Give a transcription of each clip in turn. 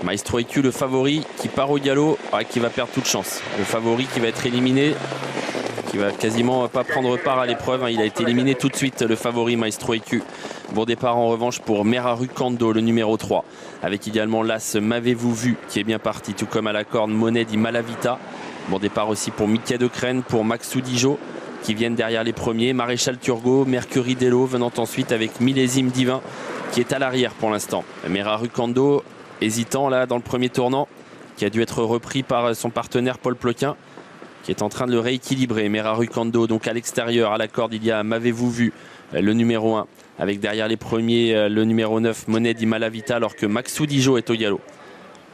Maestro EQ, le favori, qui part au galop, qui va perdre toute chance. Le favori qui va être éliminé, qui va quasiment pas prendre part à l'épreuve. Il a été éliminé tout de suite, le favori Maestro EQ. Bon départ en revanche pour Meraru Kando, le numéro 3. Avec également l'As M'avez-vous vu, qui est bien parti, tout comme à la corde Monet di Malavita. Bon départ aussi pour Mickey de Crène, pour Maxou Dijo, qui viennent derrière les premiers. Maréchal Turgot, Mercury Dello venant ensuite avec Millésime Divin, qui est à l'arrière pour l'instant. Meraru Kando, hésitant là dans le premier tournant, qui a dû être repris par son partenaire Paul Ploquin, qui est en train de le rééquilibrer. Meraru Kando donc à l'extérieur, à la corde il y a M'avez-vous vu, le numéro 1, avec derrière les premiers le numéro 9 Monet di Malavita, alors que Maxou Dijo est au galop.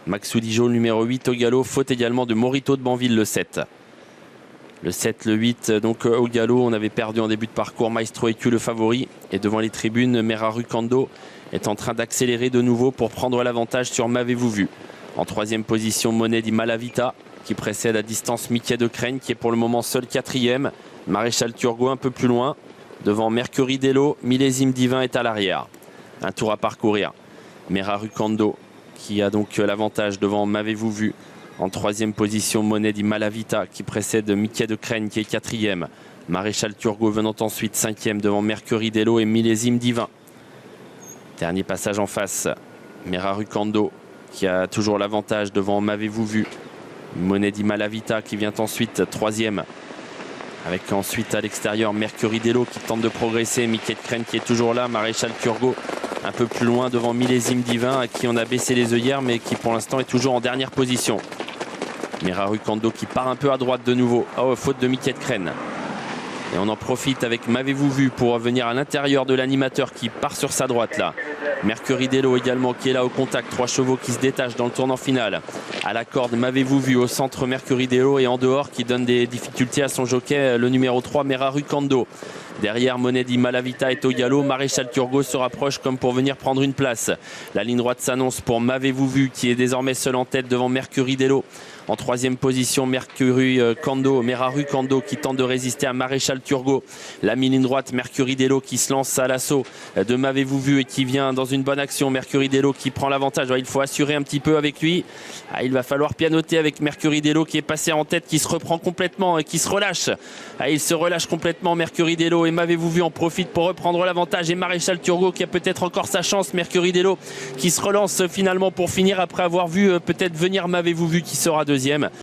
Maxou Dijo, le numéro 8 au galop, faute également de Morito de Banville, le 7. Le 7, le 8 donc au galop. On avait perdu en début de parcours Maestro EQ, le favori, et devant les tribunes Meraru Kando est en train d'accélérer de nouveau pour prendre l'avantage sur M'avez-vous vu. En troisième position Monet di Malavita, qui précède à distance Mickey de Crène, qui est pour le moment seul quatrième. Maréchal Turgot un peu plus loin, devant Mercury Dello. Millésime Divin est à l'arrière. Un tour à parcourir. Meraru Kando qui a donc l'avantage devant M'avez-vous vu. En troisième position Monet di Malavita, qui précède Mickey de Crène, qui est quatrième. Maréchal Turgot venant ensuite cinquième devant Mercury Dello et Millésime Divin. Dernier passage en face, Meraru Kando qui a toujours l'avantage devant M'avez-vous vu. Monet di Malavita qui vient ensuite troisième, avec ensuite à l'extérieur Mercury Dello qui tente de progresser. Mickey de Crène qui est toujours là. Maréchal Turgot un peu plus loin devant Millésime Divin, à qui on a baissé les œillères mais qui pour l'instant est toujours en dernière position. Meraru Kando qui part un peu à droite de nouveau. Oh, faute de Mickey de Crène. Et on en profite avec M'avez-vous vu pour revenir à l'intérieur de l'animateur qui part sur sa droite là. Mercury Dello également qui est là au contact. 3 chevaux qui se détachent dans le tournant final. À la corde M'avez-vous vu, au centre Mercury Dello, et en dehors qui donne des difficultés à son jockey, le numéro 3 Meraru Kando. Derrière, Monet di Malavita est au galop. Maréchal Turgot se rapproche comme pour venir prendre une place. La ligne droite s'annonce pour M'avez-vous vu, qui est désormais seul en tête devant Mercury Dello. En troisième position, Meraru Kando qui tente de résister à Maréchal Turgot. La mi-ligne droite, Mercury Dello qui se lance à l'assaut de M'avez-vous vu et qui vient dans une bonne action. Mercury Dello qui prend l'avantage. Il faut assurer un petit peu avec lui. Il va falloir pianoter avec Mercury Dello qui est passé en tête, qui se reprend complètement et qui se relâche. Il se relâche complètement, Mercury Dello, et M'avez-vous vu en profite pour reprendre l'avantage. Et Maréchal Turgot qui a peut-être encore sa chance. Mercury Dello qui se relance finalement pour finir après avoir vu peut-être venir M'avez-vous vu qui sera deuxième.